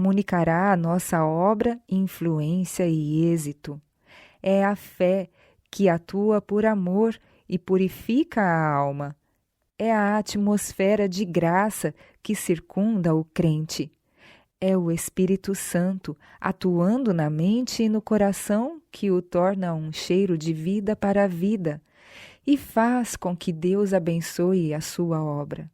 comunicará a nossa obra, influência e êxito. É a fé que atua por amor e purifica a alma. É a atmosfera de graça que circunda o crente. É o Espírito Santo atuando na mente e no coração que o torna um cheiro de vida para a vida e faz com que Deus abençoe a sua obra.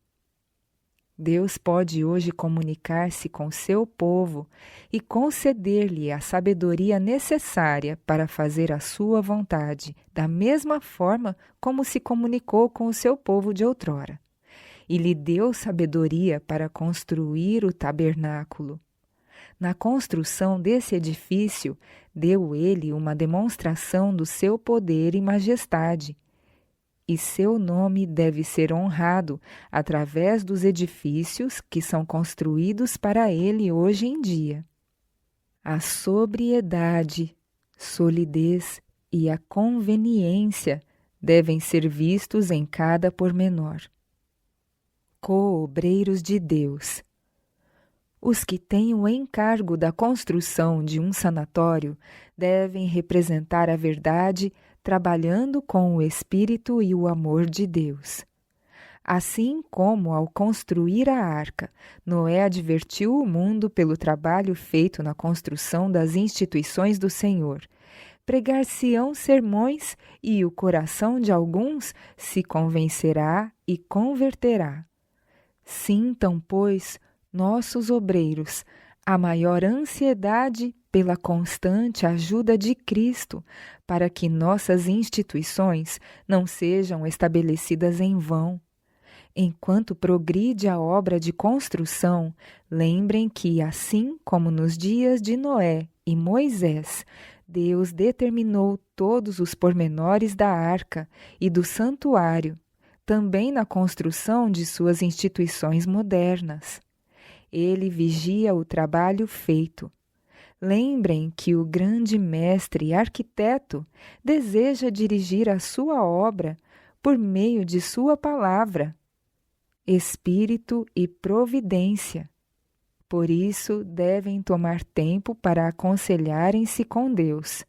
Deus pode hoje comunicar-se com seu povo e conceder-lhe a sabedoria necessária para fazer a sua vontade, da mesma forma como se comunicou com o seu povo de outrora. E lhe deu sabedoria para construir o tabernáculo. Na construção desse edifício, deu ele uma demonstração do seu poder e majestade. E seu nome deve ser honrado através dos edifícios que são construídos para ele hoje em dia. A sobriedade, solidez e a conveniência devem ser vistos em cada pormenor. Coobreiros de Deus. Os que têm o encargo da construção de um sanatório devem representar a verdade, trabalhando com o Espírito e o amor de Deus. Assim como, ao construir a arca, Noé advertiu o mundo pelo trabalho feito na construção das instituições do Senhor, pregar-se-ão sermões e o coração de alguns se convencerá e converterá. Sintam, pois, nossos obreiros, a maior ansiedade pela constante ajuda de Cristo, para que nossas instituições não sejam estabelecidas em vão. Enquanto progride a obra de construção, lembrem que, assim como nos dias de Noé e Moisés, Deus determinou todos os pormenores da arca e do santuário, também na construção de suas instituições modernas. Ele vigia o trabalho feito. Lembrem que o grande mestre e arquiteto deseja dirigir a sua obra por meio de sua palavra, espírito e providência. Por isso, devem tomar tempo para aconselharem-se com Deus.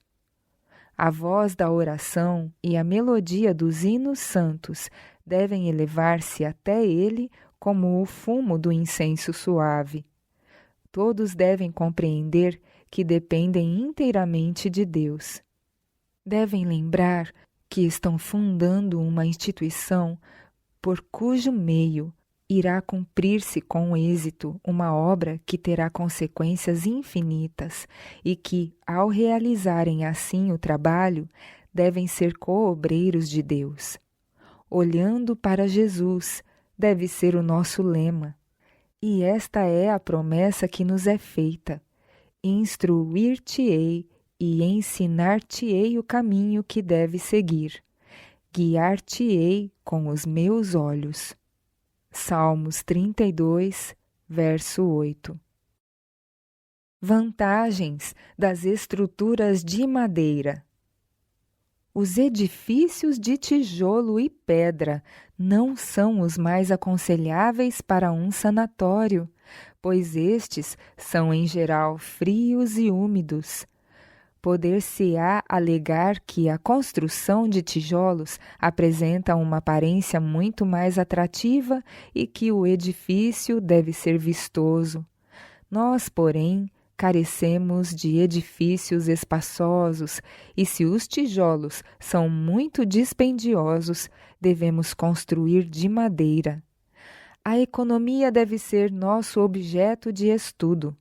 A voz da oração e a melodia dos hinos santos devem elevar-se até ele como o fumo do incenso suave. Todos devem compreender que dependem inteiramente de Deus. Devem lembrar que estão fundando uma instituição por cujo meio irá cumprir-se com êxito uma obra que terá consequências infinitas e que, ao realizarem assim o trabalho, devem ser coobreiros de Deus. Olhando para Jesus, deve ser o nosso lema. E esta é a promessa que nos é feita: instruir-te-ei e ensinar-te-ei o caminho que deve seguir. Guiar-te-ei com os meus olhos. Salmos 32, verso 8. Vantagens das estruturas de madeira. Os edifícios de tijolo e pedra não são os mais aconselháveis para um sanatório, pois estes são em geral frios e úmidos. Poder-se-á alegar que a construção de tijolos apresenta uma aparência muito mais atrativa e que o edifício deve ser vistoso. Nós, porém, carecemos de edifícios espaçosos e, se os tijolos são muito dispendiosos, devemos construir de madeira. A economia deve ser nosso objeto de estudo.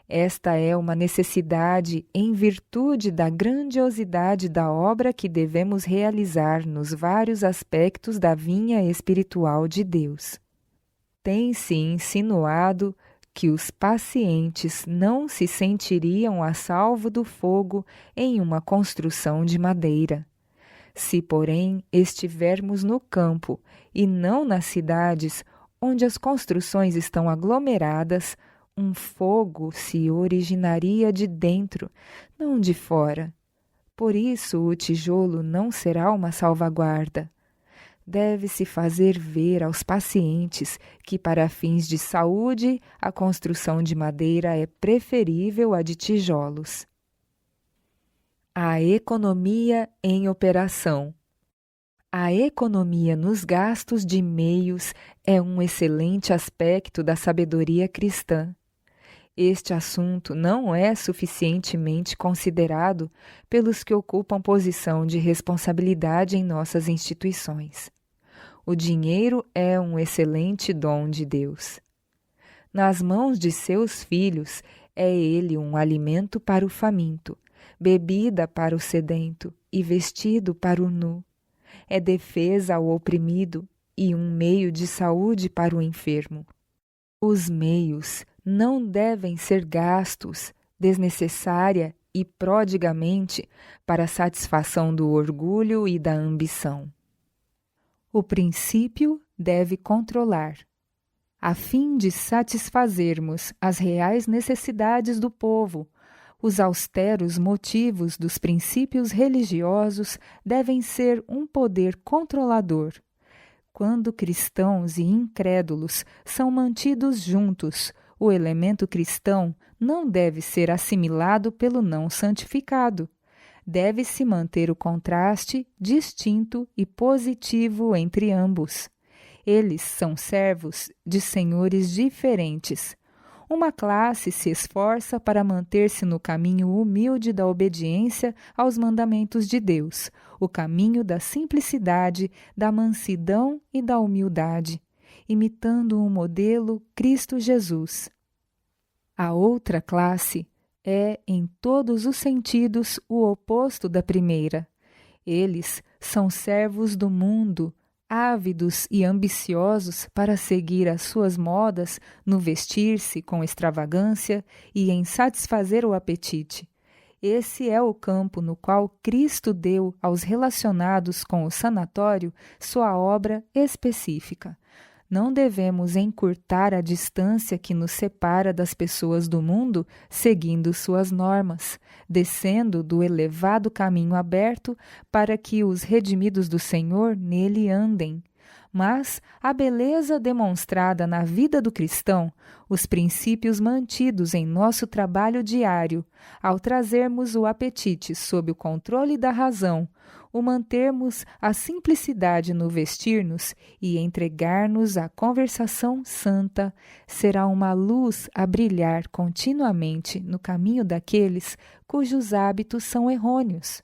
Esta é uma necessidade em virtude da grandiosidade da obra que devemos realizar nos vários aspectos da vinha espiritual de Deus. Tem-se insinuado que os pacientes não se sentiriam a salvo do fogo em uma construção de madeira. Se, porém, estivermos no campo e não nas cidades, onde as construções estão aglomeradas, um fogo se originaria de dentro, não de fora. Por isso o tijolo não será uma salvaguarda. deve-se fazer ver aos pacientes que, para fins de saúde, a construção de madeira é preferível à de tijolos. A economia em operação. A economia nos gastos de meios é um excelente aspecto da sabedoria cristã. Este assunto não é suficientemente considerado pelos que ocupam posição de responsabilidade em nossas instituições. O dinheiro é um excelente dom de Deus. Nas mãos de seus filhos é ele um alimento para o faminto, bebida para o sedento e vestido para o nu. É defesa ao oprimido e um meio de saúde para o enfermo. Os meios não devem ser gastos desnecessária e prodigamente para a satisfação do orgulho e da ambição. O princípio deve controlar. A fim de satisfazermos as reais necessidades do povo, os austeros motivos dos princípios religiosos devem ser um poder controlador. Quando cristãos e incrédulos são mantidos juntos, o elemento cristão não deve ser assimilado pelo não santificado. Deve-se manter o contraste distinto e positivo entre ambos. Eles são servos de senhores diferentes. Uma classe se esforça para manter-se no caminho humilde da obediência aos mandamentos de Deus, o caminho da simplicidade, da mansidão e da humildade, imitando o modelo Cristo Jesus. A outra classe é, em todos os sentidos, o oposto da primeira. Eles são servos do mundo, ávidos e ambiciosos para seguir as suas modas no vestir-se com extravagância e em satisfazer o apetite. Esse é o campo no qual Cristo deu aos relacionados com o sanatório sua obra específica. Não devemos encurtar a distância que nos separa das pessoas do mundo seguindo suas normas, descendo do elevado caminho aberto para que os redimidos do Senhor nele andem. Mas a beleza demonstrada na vida do cristão, os princípios mantidos em nosso trabalho diário, ao trazermos o apetite sob o controle da razão, o mantermos a simplicidade no vestir-nos e entregar-nos à conversação santa, será uma luz a brilhar continuamente no caminho daqueles cujos hábitos são errôneos.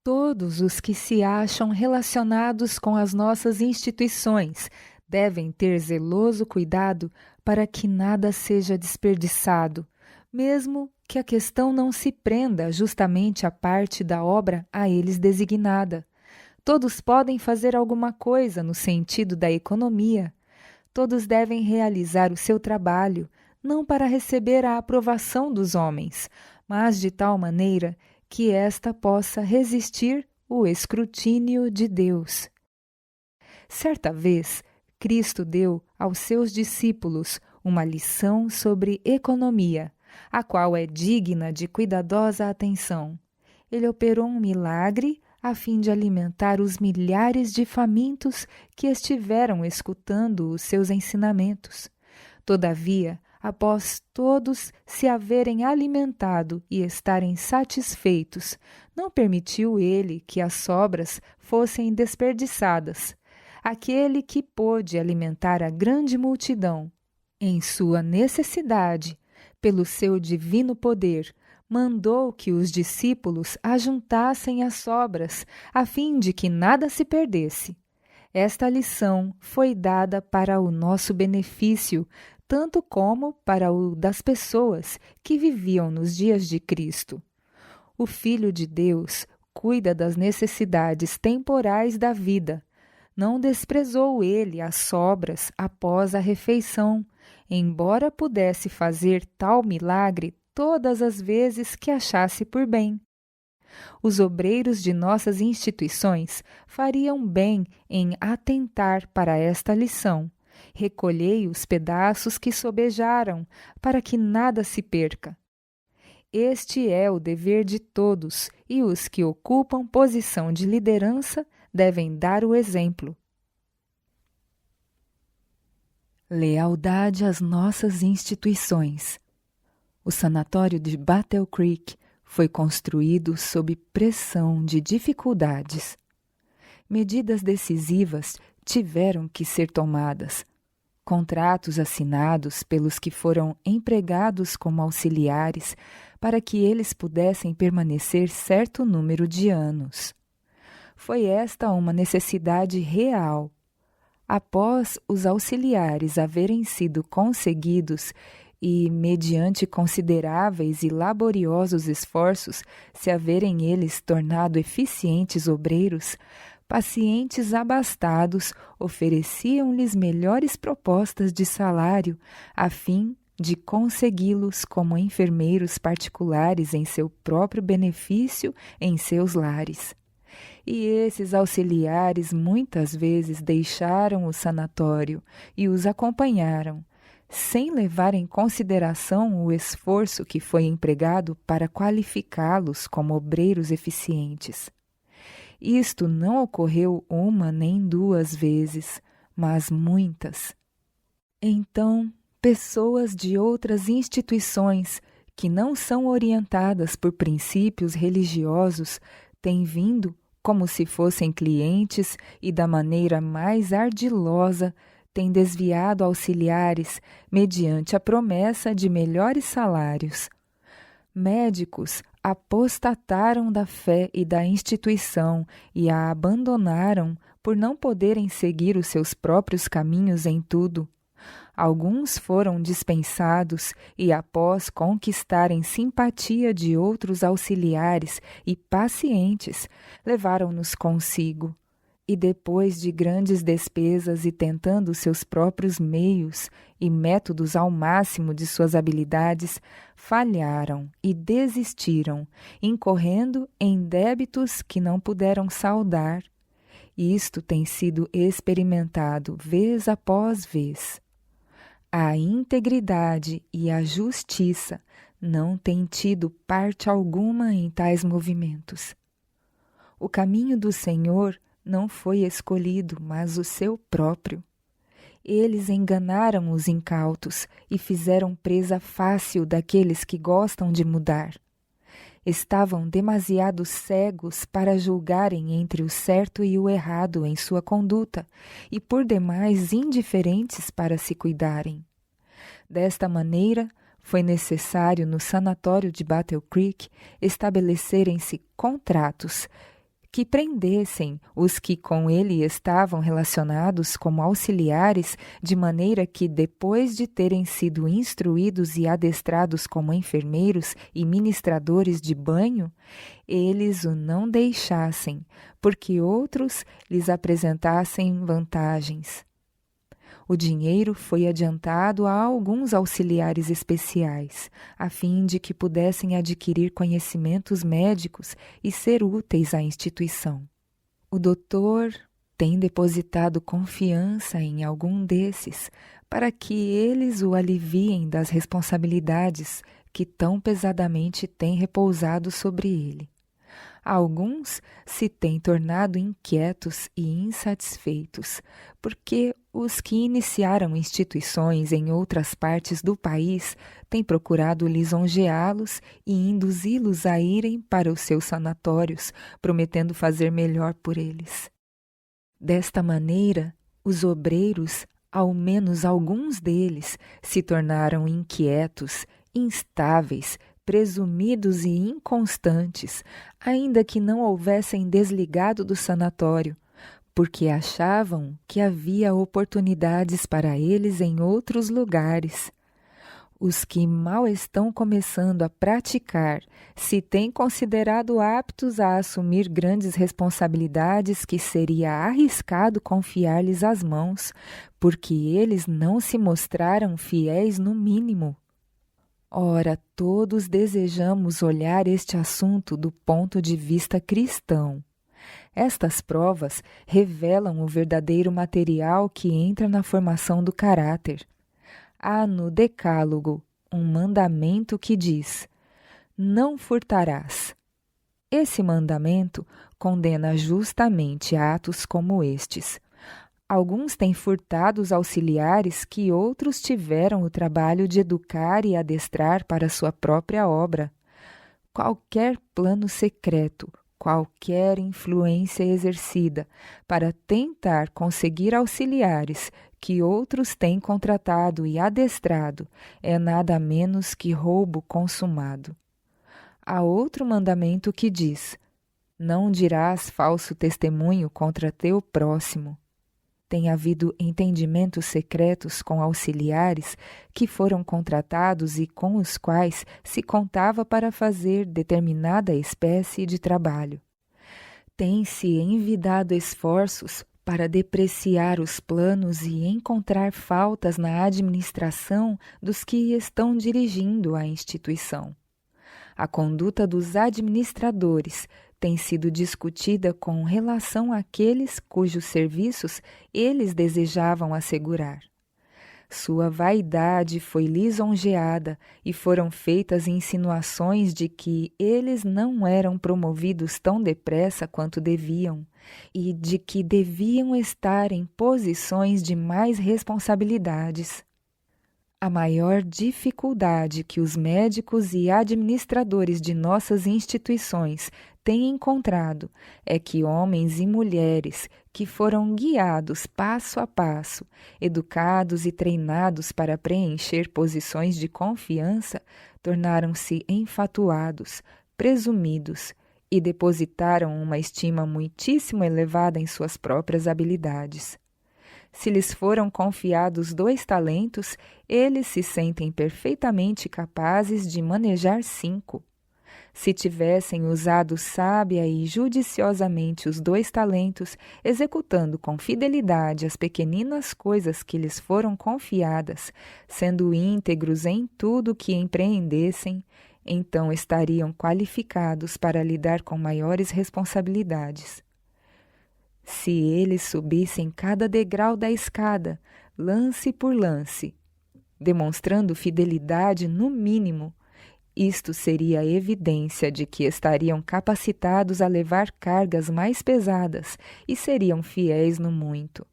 Todos os que se acham relacionados com as nossas instituições devem ter zeloso cuidado para que nada seja desperdiçado, mesmo que a questão não se prenda justamente à parte da obra a eles designada. Todos podem fazer alguma coisa no sentido da economia. Todos devem realizar o seu trabalho, não para receber a aprovação dos homens, mas de tal maneira que esta possa resistir o escrutínio de Deus. Certa vez, Cristo deu aos seus discípulos uma lição sobre economia, a qual é digna de cuidadosa atenção. Ele operou um milagre a fim de alimentar os milhares de famintos que estiveram escutando os seus ensinamentos. Todavia, após todos se haverem alimentado e estarem satisfeitos, não permitiu ele que as sobras fossem desperdiçadas. Aquele que pôde alimentar a grande multidão, em sua necessidade, pelo seu divino poder, mandou que os discípulos ajuntassem as sobras, a fim de que nada se perdesse. Esta lição foi dada para o nosso benefício, tanto como para o das pessoas que viviam nos dias de Cristo. O Filho de Deus cuida das necessidades temporais da vida. Não desprezou ele as sobras após a refeição, embora pudesse fazer tal milagre todas as vezes que achasse por bem. Os obreiros de nossas instituições fariam bem em atentar para esta lição. Recolhei os pedaços que sobejaram, para que nada se perca. Este é o dever de todos, e os que ocupam posição de liderança devem dar o exemplo. Lealdade às nossas instituições. O sanatório de Battle Creek foi construído sob pressão de dificuldades. Medidas decisivas tiveram que ser tomadas. Contratos assinados pelos que foram empregados como auxiliares para que eles pudessem permanecer certo número de anos. Foi esta uma necessidade real. Após os auxiliares haverem sido conseguidos e, mediante consideráveis e laboriosos esforços, se haverem eles tornado eficientes obreiros, pacientes abastados ofereciam-lhes melhores propostas de salário, a fim de consegui-los como enfermeiros particulares em seu próprio benefício em seus lares. E esses auxiliares muitas vezes deixaram o sanatório e os acompanharam, sem levar em consideração o esforço que foi empregado para qualificá-los como obreiros eficientes. Isto não ocorreu uma nem duas vezes, mas muitas. Então, pessoas de outras instituições que não são orientadas por princípios religiosos têm vindo como se fossem clientes e da maneira mais ardilosa têm desviado auxiliares mediante a promessa de melhores salários. Médicos apostataram da fé e da instituição e a abandonaram por não poderem seguir os seus próprios caminhos em tudo. Alguns foram dispensados e, após conquistarem simpatia de outros auxiliares e pacientes, levaram-nos consigo. E depois de grandes despesas e tentando seus próprios meios e métodos ao máximo de suas habilidades, falharam e desistiram, incorrendo em débitos que não puderam saldar. Isto tem sido experimentado vez após vez. A integridade e a justiça não têm tido parte alguma em tais movimentos. O caminho do Senhor não foi escolhido, mas o seu próprio. Eles enganaram os incautos e fizeram presa fácil daqueles que gostam de mudar. Estavam demasiado cegos para julgarem entre o certo e o errado em sua conduta e por demais indiferentes para se cuidarem. Desta maneira, foi necessário no sanatório de Battle Creek estabelecerem-se contratos que prendessem os que com ele estavam relacionados como auxiliares, de maneira que, depois de terem sido instruídos e adestrados como enfermeiros e ministradores de banho, eles o não deixassem, porque outros lhes apresentassem vantagens. O dinheiro foi adiantado a alguns auxiliares especiais, a fim de que pudessem adquirir conhecimentos médicos e ser úteis à instituição. O doutor tem depositado confiança em algum desses para que eles o aliviem das responsabilidades que tão pesadamente têm repousado sobre ele. Alguns se têm tornado inquietos e insatisfeitos, porque os que iniciaram instituições em outras partes do país têm procurado lisonjeá-los e induzi-los a irem para os seus sanatórios, prometendo fazer melhor por eles. Desta maneira, os obreiros, ao menos alguns deles, se tornaram inquietos, instáveis, presumidos e inconstantes, ainda que não houvessem desligado do sanatório, porque achavam que havia oportunidades para eles em outros lugares. Os que mal estão começando a praticar se têm considerado aptos a assumir grandes responsabilidades que seria arriscado confiar-lhes as mãos, porque eles não se mostraram fiéis no mínimo. Ora, todos desejamos olhar este assunto do ponto de vista cristão. Estas provas revelam o verdadeiro material que entra na formação do caráter. Há no Decálogo um mandamento que diz: não furtarás. Esse mandamento condena justamente atos como estes. Alguns têm furtado os auxiliares que outros tiveram o trabalho de educar e adestrar para sua própria obra. Qualquer plano secreto, qualquer influência exercida para tentar conseguir auxiliares que outros têm contratado e adestrado é nada menos que roubo consumado. Há outro mandamento que diz: não dirás falso testemunho contra teu próximo. Tem havido entendimentos secretos com auxiliares que foram contratados e com os quais se contava para fazer determinada espécie de trabalho. Tem-se envidado esforços para depreciar os planos e encontrar faltas na administração dos que estão dirigindo a instituição. A conduta dos administradores tem sido discutida com relação àqueles cujos serviços eles desejavam assegurar. Sua vaidade foi lisonjeada e foram feitas insinuações de que eles não eram promovidos tão depressa quanto deviam e de que deviam estar em posições de mais responsabilidades. A maior dificuldade que os médicos e administradores de nossas instituições têm encontrado é que homens e mulheres que foram guiados passo a passo, educados e treinados para preencher posições de confiança, tornaram-se enfatuados, presumidos e depositaram uma estima muitíssimo elevada em suas próprias habilidades. Se lhes foram confiados 2 talentos, eles se sentem perfeitamente capazes de manejar 5. Se tivessem usado sábia e judiciosamente os 2 talentos, executando com fidelidade as pequeninas coisas que lhes foram confiadas, sendo íntegros em tudo que empreendessem, então estariam qualificados para lidar com maiores responsabilidades. Se eles subissem cada degrau da escada, lance por lance, demonstrando fidelidade no mínimo, isto seria evidência de que estariam capacitados a levar cargas mais pesadas e seriam fiéis no muito.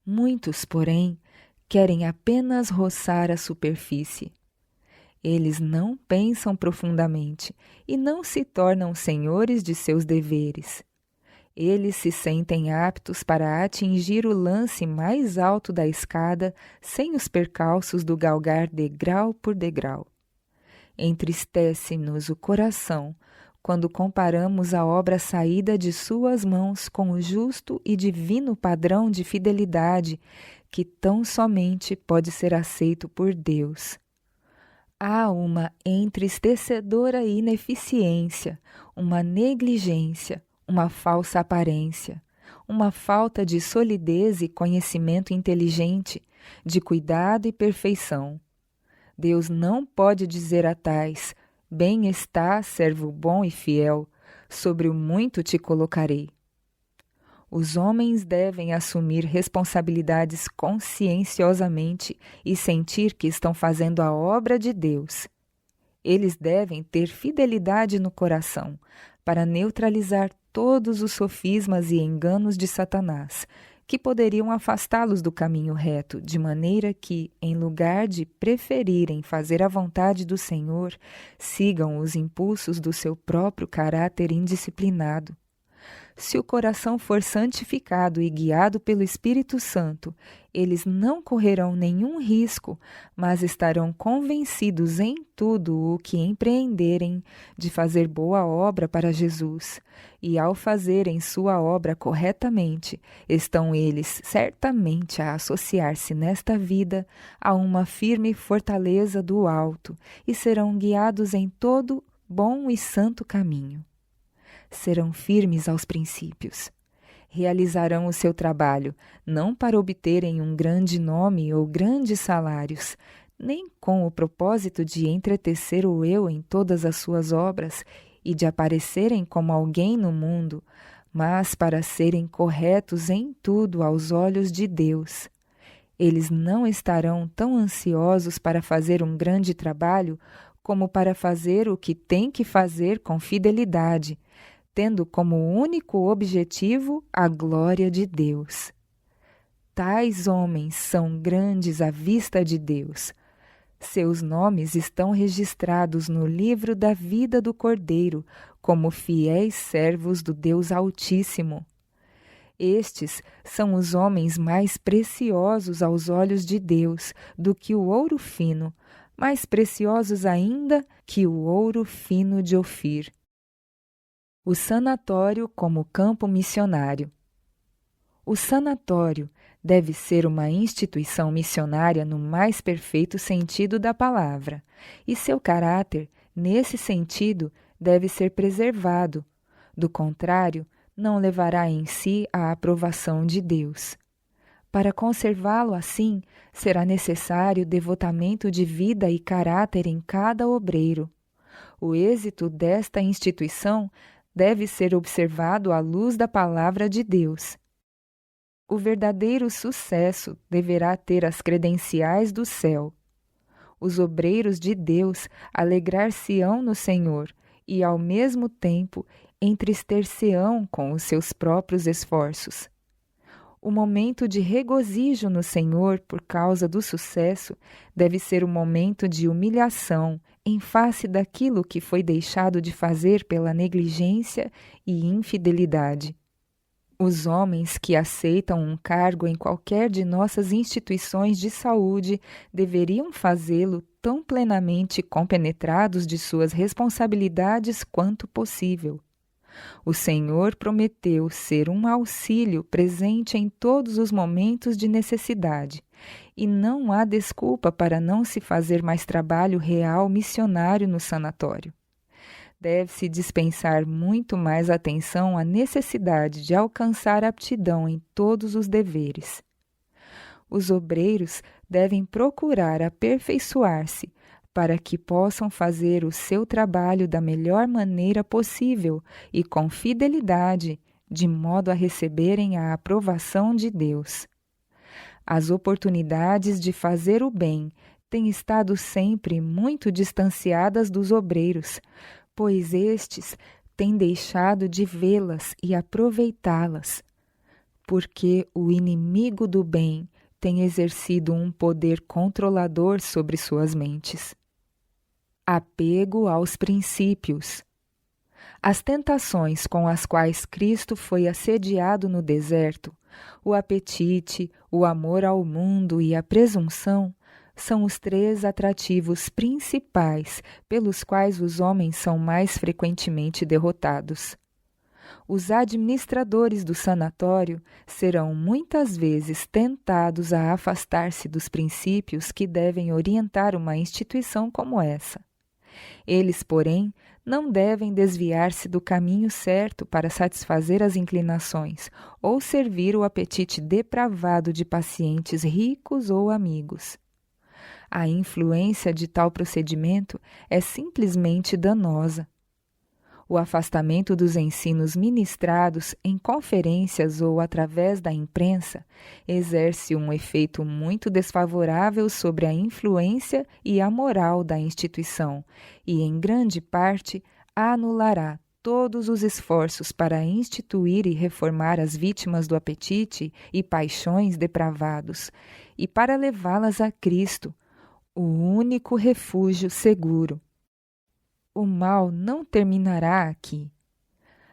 Muitos, porém, querem apenas roçar a superfície. Eles não pensam profundamente e não se tornam senhores de seus deveres. Eles se sentem aptos para atingir o lance mais alto da escada sem os percalços do galgar degrau por degrau. Entristece-nos o coração quando comparamos a obra saída de suas mãos com o justo e divino padrão de fidelidade que tão somente pode ser aceito por Deus. Há uma entristecedora ineficiência, uma negligência, uma falsa aparência, uma falta de solidez e conhecimento inteligente, de cuidado e perfeição. Deus não pode dizer a tais: bem está, servo bom e fiel, sobre o muito te colocarei. Os homens devem assumir responsabilidades conscienciosamente e sentir que estão fazendo a obra de Deus. Eles devem ter fidelidade no coração para neutralizar todos os sofismas e enganos de Satanás, que poderiam afastá-los do caminho reto, de maneira que, em lugar de preferirem fazer a vontade do Senhor, sigam os impulsos do seu próprio caráter indisciplinado. Se o coração for santificado e guiado pelo Espírito Santo, eles não correrão nenhum risco, mas estarão convencidos em tudo o que empreenderem de fazer boa obra para Jesus. E ao fazerem sua obra corretamente, estão eles certamente a associar-se nesta vida a uma firme fortaleza do alto e serão guiados em todo bom e santo caminho. Serão firmes aos princípios. Realizarão o seu trabalho, não para obterem um grande nome ou grandes salários, nem com o propósito de entretecer o eu em todas as suas obras e de aparecerem como alguém no mundo, mas para serem corretos em tudo aos olhos de Deus. Eles não estarão tão ansiosos para fazer um grande trabalho como para fazer o que têm que fazer com fidelidade, tendo como único objetivo a glória de Deus. tais homens são grandes à vista de Deus. Seus nomes estão registrados no livro da vida do Cordeiro, como fiéis servos do Deus Altíssimo. Estes são os homens mais preciosos aos olhos de Deus do que o ouro fino, mais preciosos ainda que o ouro fino de Ofir. O sanatório como campo missionário. O sanatório deve ser uma instituição missionária no mais perfeito sentido da palavra, e seu caráter, nesse sentido, deve ser preservado. Do contrário, não levará em si a aprovação de Deus. Para conservá-lo assim, será necessário devotamento de vida e caráter em cada obreiro. O êxito desta instituição deve ser observado à luz da palavra de Deus. O verdadeiro sucesso deverá ter as credenciais do céu. Os obreiros de Deus alegrar-se-ão no Senhor e, ao mesmo tempo, entristecer-se-ão com os seus próprios esforços. O momento de regozijo no Senhor por causa do sucesso deve ser um momento de humilhação em face daquilo que foi deixado de fazer pela negligência e infidelidade. Os homens que aceitam um cargo em qualquer de nossas instituições de saúde deveriam fazê-lo tão plenamente compenetrados de suas responsabilidades quanto possível. O Senhor prometeu ser um auxílio presente em todos os momentos de necessidade, e não há desculpa para não se fazer mais trabalho real missionário no sanatório. Deve-se dispensar muito mais atenção à necessidade de alcançar aptidão em todos os deveres. Os obreiros devem procurar aperfeiçoar-se para que possam fazer o seu trabalho da melhor maneira possível e com fidelidade, de modo a receberem a aprovação de Deus. As oportunidades de fazer o bem têm estado sempre muito distanciadas dos obreiros, pois estes têm deixado de vê-las e aproveitá-las, porque o inimigo do bem tem exercido um poder controlador sobre suas mentes. Apego aos princípios. As tentações com as quais Cristo foi assediado no deserto, o apetite, o amor ao mundo e a presunção, são os 3 atrativos principais pelos quais os homens são mais frequentemente derrotados. Os administradores do sanatório serão muitas vezes tentados a afastar-se dos princípios que devem orientar uma instituição como essa. Eles, porém, não devem desviar-se do caminho certo para satisfazer as inclinações ou servir o apetite depravado de pacientes ricos ou amigos. A influência de tal procedimento é simplesmente danosa. O afastamento dos ensinos ministrados em conferências ou através da imprensa exerce um efeito muito desfavorável sobre a influência e a moral da instituição e, em grande parte, anulará todos os esforços para instituir e reformar as vítimas do apetite e paixões depravados e para levá-las a Cristo, o único refúgio seguro. O mal não terminará aqui.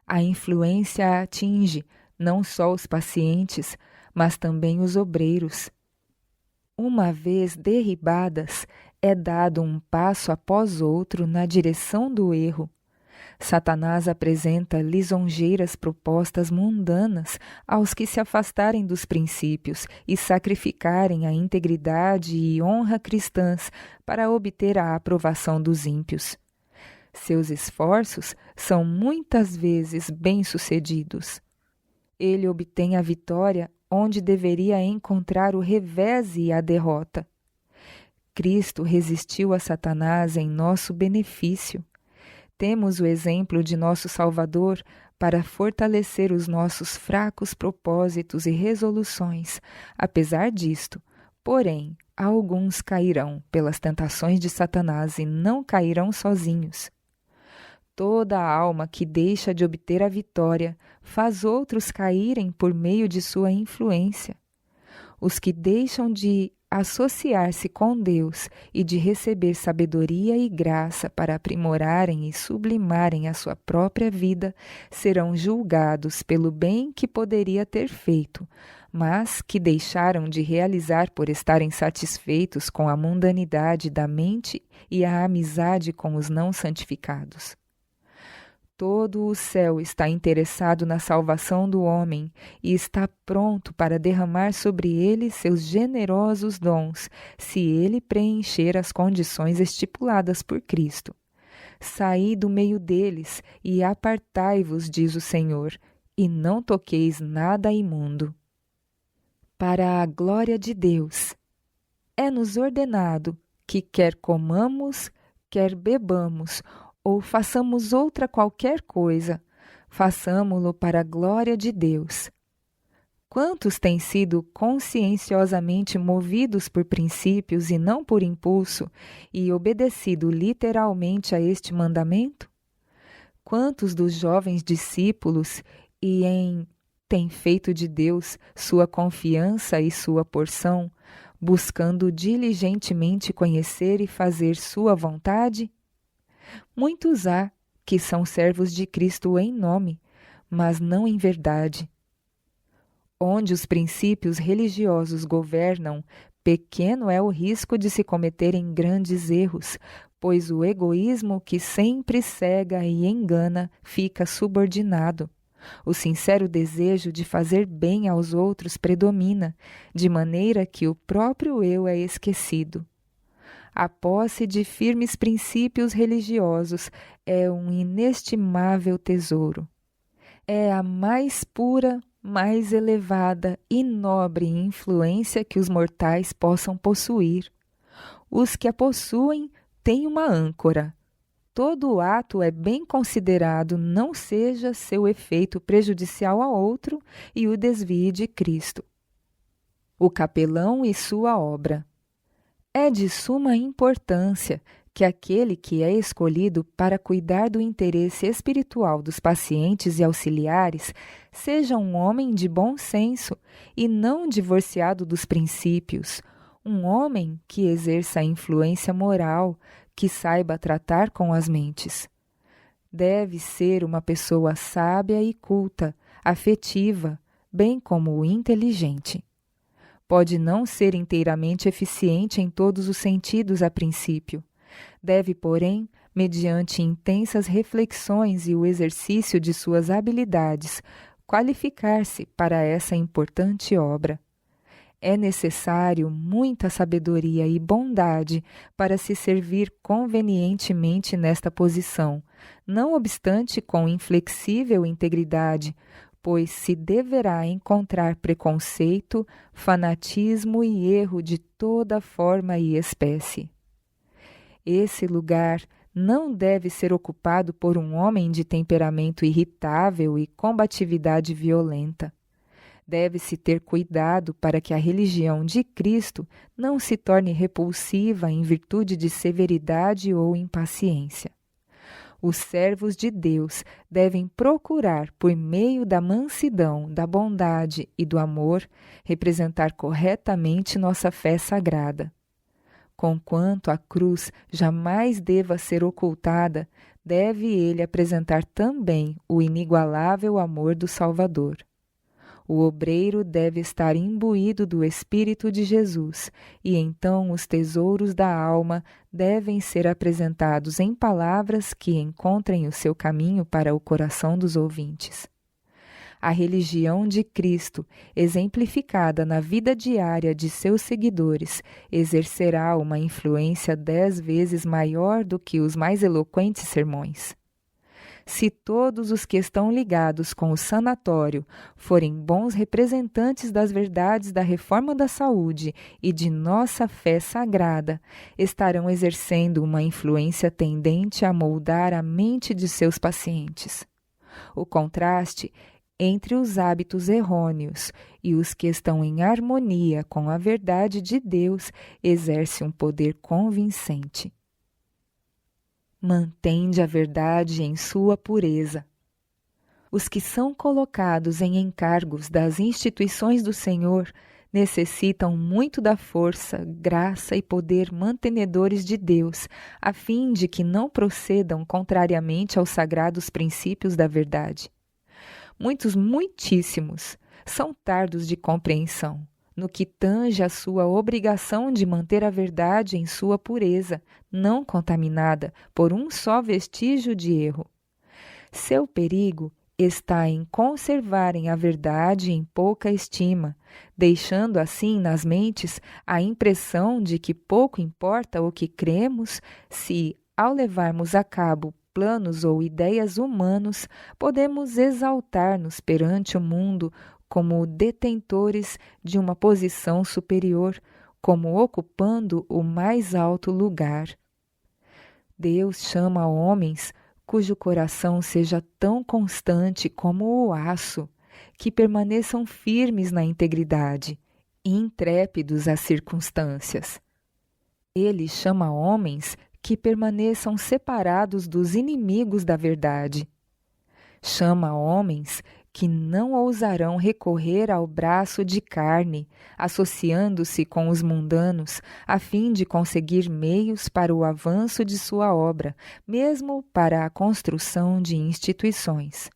A influência atinge não só os pacientes, mas também os obreiros. Uma vez derribadas, é dado um passo após outro na direção do erro. Satanás apresenta lisonjeiras propostas mundanas aos que se afastarem dos princípios e sacrificarem a integridade e honra cristãs para obter a aprovação dos ímpios. Seus esforços são muitas vezes bem-sucedidos. Ele obtém a vitória onde deveria encontrar o revés e a derrota. Cristo resistiu a Satanás em nosso benefício. Temos o exemplo de nosso Salvador para fortalecer os nossos fracos propósitos e resoluções. Apesar disto, porém, alguns cairão pelas tentações de Satanás e não cairão sozinhos. Toda alma que deixa de obter a vitória faz outros caírem por meio de sua influência. Os que deixam de associar-se com Deus e de receber sabedoria e graça para aprimorarem e sublimarem a sua própria vida serão julgados pelo bem que poderia ter feito, mas que deixaram de realizar por estarem satisfeitos com a mundanidade da mente e a amizade com os não santificados. Todo o céu está interessado na salvação do homem e está pronto para derramar sobre ele seus generosos dons, se ele preencher as condições estipuladas por Cristo. Saí do meio deles e apartai-vos, diz o Senhor, e não toqueis nada imundo. Para a glória de Deus, é-nos ordenado que quer comamos, quer bebamos, ou façamos outra qualquer coisa, façamo-lo para a glória de Deus. Quantos têm sido conscienciosamente movidos por princípios e não por impulso, e obedecido literalmente a este mandamento? Quantos dos jovens discípulos têm feito de Deus sua confiança e sua porção, buscando diligentemente conhecer e fazer sua vontade? Muitos há que são servos de Cristo em nome, mas não em verdade. Onde os princípios religiosos governam, pequeno é o risco de se cometerem grandes erros, pois o egoísmo que sempre cega e engana fica subordinado. O sincero desejo de fazer bem aos outros predomina, de maneira que o próprio eu é esquecido. A posse de firmes princípios religiosos é um inestimável tesouro. É a mais pura, mais elevada e nobre influência que os mortais possam possuir. Os que a possuem têm uma âncora. Todo ato é bem considerado, não seja seu efeito prejudicial a outro e o desvie de Cristo. O capelão e sua obra. É de suma importância que aquele que é escolhido para cuidar do interesse espiritual dos pacientes e auxiliares seja um homem de bom senso e não divorciado dos princípios, um homem que exerça influência moral, que saiba tratar com as mentes. Deve ser uma pessoa sábia e culta, afetiva, bem como inteligente. Pode não ser inteiramente eficiente em todos os sentidos a princípio. Deve, porém, mediante intensas reflexões e o exercício de suas habilidades, qualificar-se para essa importante obra. É necessário muita sabedoria e bondade para se servir convenientemente nesta posição, não obstante com inflexível integridade, pois se deverá encontrar preconceito, fanatismo e erro de toda forma e espécie. Esse lugar não deve ser ocupado por um homem de temperamento irritável e combatividade violenta. Deve-se ter cuidado para que a religião de Cristo não se torne repulsiva em virtude de severidade ou impaciência. Os servos de Deus devem procurar, por meio da mansidão, da bondade e do amor, representar corretamente nossa fé sagrada. Conquanto a cruz jamais deva ser ocultada, deve ele apresentar também o inigualável amor do Salvador. O obreiro deve estar imbuído do Espírito de Jesus, e então os tesouros da alma devem ser apresentados em palavras que encontrem o seu caminho para o coração dos ouvintes. A religião de Cristo, exemplificada na vida diária de seus seguidores, exercerá uma influência 10 vezes maior do que os mais eloquentes sermões. Se todos os que estão ligados com o sanatório forem bons representantes das verdades da reforma da saúde e de nossa fé sagrada, estarão exercendo uma influência tendente a moldar a mente de seus pacientes. O contraste entre os hábitos errôneos e os que estão em harmonia com a verdade de Deus exerce um poder convincente. Mantende a verdade em sua pureza. Os que são colocados em encargos das instituições do Senhor necessitam muito da força, graça e poder mantenedores de Deus, a fim de que não procedam contrariamente aos sagrados princípios da verdade. Muitíssimos, são tardos de compreensão, no que tange a sua obrigação de manter a verdade em sua pureza, não contaminada por um só vestígio de erro. Seu perigo está em conservarem a verdade em pouca estima, deixando assim nas mentes a impressão de que pouco importa o que cremos se, ao levarmos a cabo planos ou ideias humanos, podemos exaltar-nos perante o mundo como detentores de uma posição superior, como ocupando o mais alto lugar. Deus chama homens cujo coração seja tão constante como o aço, que permaneçam firmes na integridade, intrépidos às circunstâncias. Ele chama homens que permaneçam separados dos inimigos da verdade. Chama homens que não ousarão recorrer ao braço de carne, associando-se com os mundanos, a fim de conseguir meios para o avanço de sua obra, mesmo para a construção de instituições.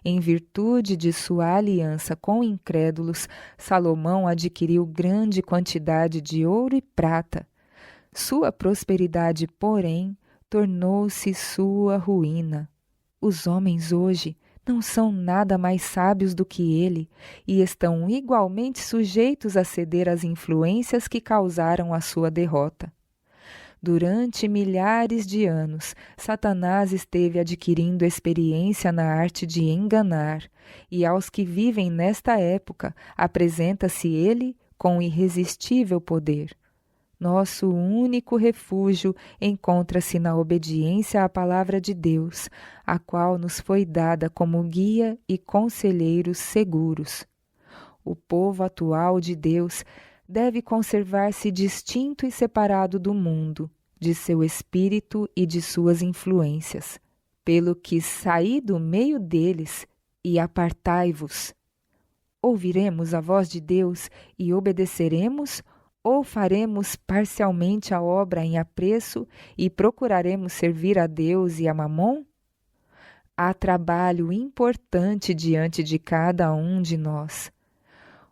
Em virtude de sua aliança com incrédulos, Salomão adquiriu grande quantidade de ouro e prata. Sua prosperidade, porém, tornou-se sua ruína. Os homens hoje não são nada mais sábios do que ele e estão igualmente sujeitos a ceder às influências que causaram a sua derrota. Durante milhares de anos, Satanás esteve adquirindo experiência na arte de enganar, e aos que vivem nesta época apresenta-se ele com irresistível poder. Nosso único refúgio encontra-se na obediência à palavra de Deus, a qual nos foi dada como guia e conselheiros seguros. O povo atual de Deus deve conservar-se distinto e separado do mundo, de seu espírito e de suas influências. Pelo que saí do meio deles e apartai-vos. Ouviremos a voz de Deus e obedeceremos, ou faremos parcialmente a obra em apreço e procuraremos servir a Deus e a Mamon? Há trabalho importante diante de cada um de nós.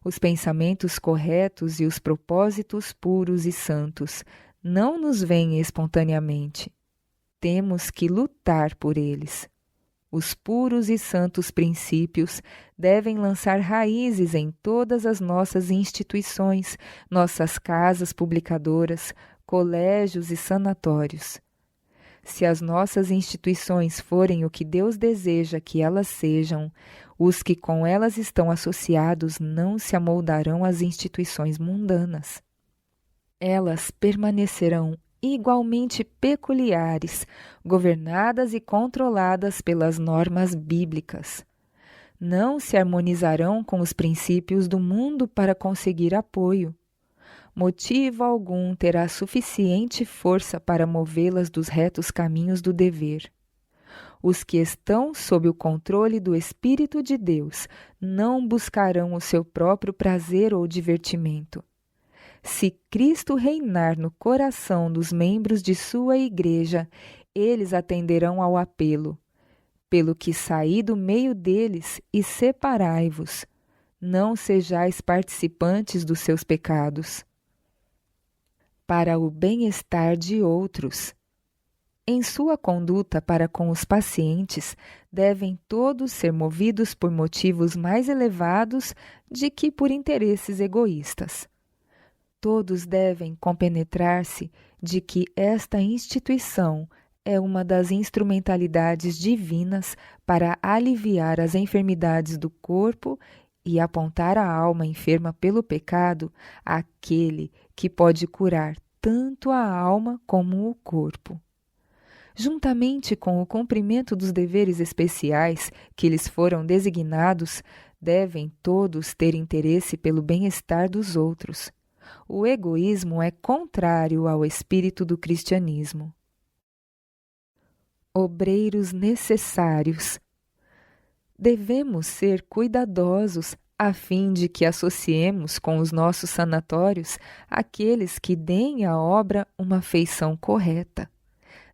Os pensamentos corretos e os propósitos puros e santos não nos vêm espontaneamente. Temos que lutar por eles. Os puros e santos princípios devem lançar raízes em todas as nossas instituições, nossas casas publicadoras, colégios e sanatórios. Se as nossas instituições forem o que Deus deseja que elas sejam, os que com elas estão associados não se amoldarão às instituições mundanas. Elas permanecerão igualmente peculiares, governadas e controladas pelas normas bíblicas. Não se harmonizarão com os princípios do mundo para conseguir apoio. Motivo algum terá suficiente força para movê-las dos retos caminhos do dever. Os que estão sob o controle do Espírito de Deus não buscarão o seu próprio prazer ou divertimento. Se Cristo reinar no coração dos membros de sua igreja, eles atenderão ao apelo. Pelo que saí do meio deles e separai-vos. Não sejais participantes dos seus pecados. Para o bem-estar de outros. Em sua conduta para com os pacientes, devem todos ser movidos por motivos mais elevados de que por interesses egoístas. Todos devem compenetrar-se de que esta instituição é uma das instrumentalidades divinas para aliviar as enfermidades do corpo e apontar a alma enferma pelo pecado àquele que pode curar tanto a alma como o corpo. Juntamente com o cumprimento dos deveres especiais que lhes foram designados, devem todos ter interesse pelo bem-estar dos outros. O egoísmo é contrário ao espírito do cristianismo. Obreiros necessários. Devemos ser cuidadosos a fim de que associemos com os nossos sanatórios aqueles que deem à obra uma feição correta.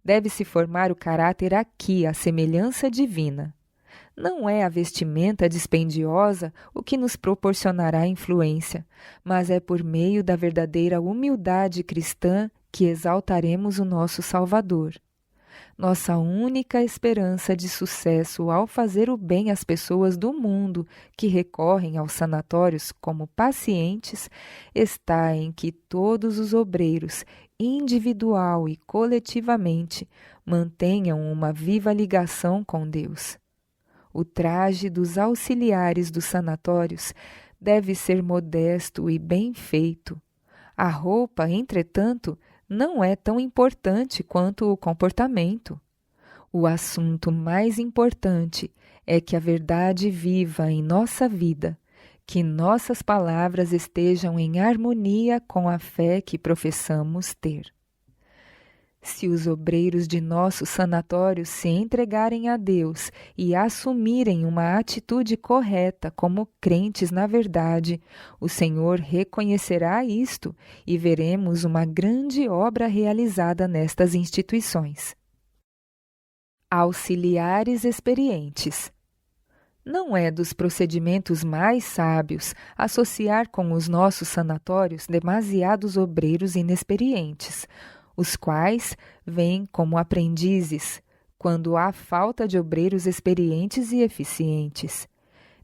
Deve-se formar o caráter aqui à semelhança divina. Não é a vestimenta dispendiosa o que nos proporcionará influência, mas é por meio da verdadeira humildade cristã que exaltaremos o nosso Salvador. Nossa única esperança de sucesso ao fazer o bem às pessoas do mundo que recorrem aos sanatórios como pacientes está em que todos os obreiros, individual e coletivamente, mantenham uma viva ligação com Deus. O traje dos auxiliares dos sanatórios deve ser modesto e bem feito. A roupa, entretanto, não é tão importante quanto o comportamento. O assunto mais importante é que a verdade viva em nossa vida, que nossas palavras estejam em harmonia com a fé que professamos ter. Se os obreiros de nossos sanatórios se entregarem a Deus e assumirem uma atitude correta como crentes na verdade, o Senhor reconhecerá isto e veremos uma grande obra realizada nestas instituições. Auxiliares experientes. Não é dos procedimentos mais sábios associar com os nossos sanatórios demasiados obreiros inexperientes, os quais vêm como aprendizes, quando há falta de obreiros experientes e eficientes.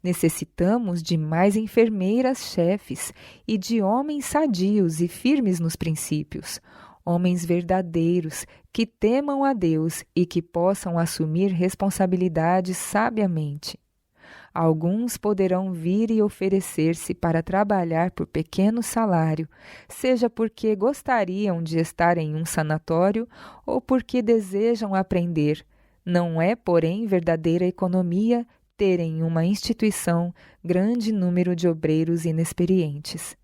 Necessitamos de mais enfermeiras-chefes e de homens sadios e firmes nos princípios, homens verdadeiros que temam a Deus e que possam assumir responsabilidades sabiamente. Alguns poderão vir e oferecer-se para trabalhar por pequeno salário, seja porque gostariam de estar em um sanatório ou porque desejam aprender. Não é, porém, verdadeira economia ter em uma instituição grande número de obreiros inexperientes.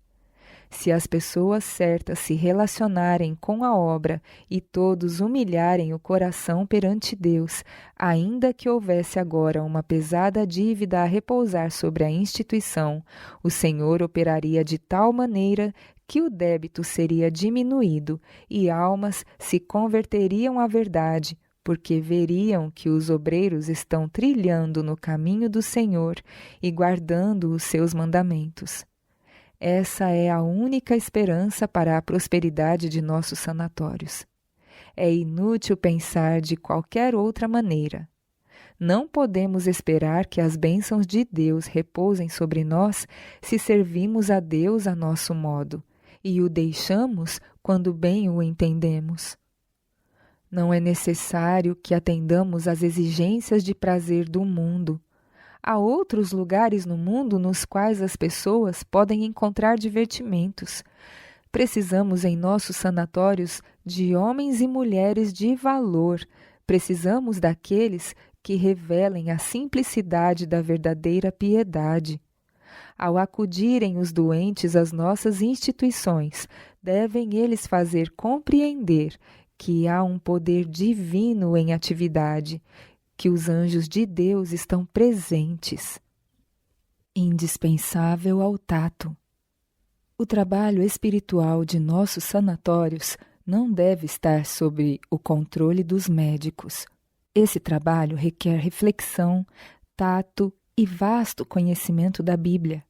Se as pessoas certas se relacionarem com a obra e todos humilharem o coração perante Deus, ainda que houvesse agora uma pesada dívida a repousar sobre a instituição, o Senhor operaria de tal maneira que o débito seria diminuído e almas se converteriam à verdade, porque veriam que os obreiros estão trilhando no caminho do Senhor e guardando os seus mandamentos. Essa é a única esperança para a prosperidade de nossos sanatórios. É inútil pensar de qualquer outra maneira. Não podemos esperar que as bênçãos de Deus repousem sobre nós se servimos a Deus a nosso modo, e o deixamos quando bem o entendemos. Não é necessário que atendamos às exigências de prazer do mundo. Há outros lugares no mundo nos quais as pessoas podem encontrar divertimentos. Precisamos em nossos sanatórios de homens e mulheres de valor. Precisamos daqueles que revelem a simplicidade da verdadeira piedade. Ao acudirem os doentes às nossas instituições, devem eles fazer compreender que há um poder divino em atividade, que os anjos de Deus estão presentes. Indispensável ao tato. O trabalho espiritual de nossos sanatórios não deve estar sob o controle dos médicos. Esse trabalho requer reflexão, tato e vasto conhecimento da Bíblia.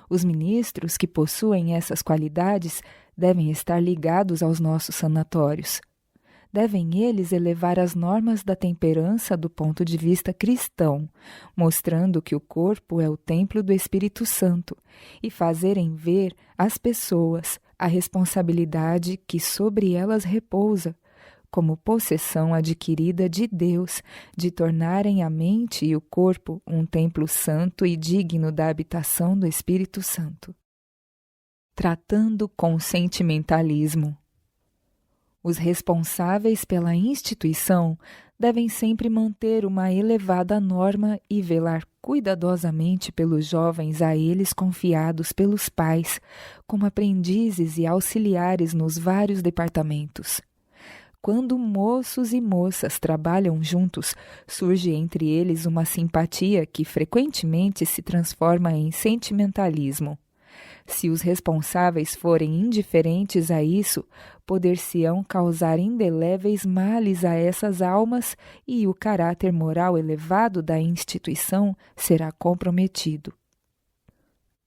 Os ministros que possuem essas qualidades devem estar ligados aos nossos sanatórios. Devem eles elevar as normas da temperança do ponto de vista cristão, mostrando que o corpo é o templo do Espírito Santo, e fazerem ver às pessoas a responsabilidade que sobre elas repousa, como possessão adquirida de Deus, de tornarem a mente e o corpo um templo santo e digno da habitação do Espírito Santo. Tratando com sentimentalismo. Os responsáveis pela instituição devem sempre manter uma elevada norma e velar cuidadosamente pelos jovens a eles confiados pelos pais, como aprendizes e auxiliares nos vários departamentos. quando moços e moças trabalham juntos, surge entre eles uma simpatia que frequentemente se transforma em sentimentalismo. Se os responsáveis forem indiferentes a isso, poder-se-ão causar indeléveis males a essas almas e o caráter moral elevado da instituição será comprometido.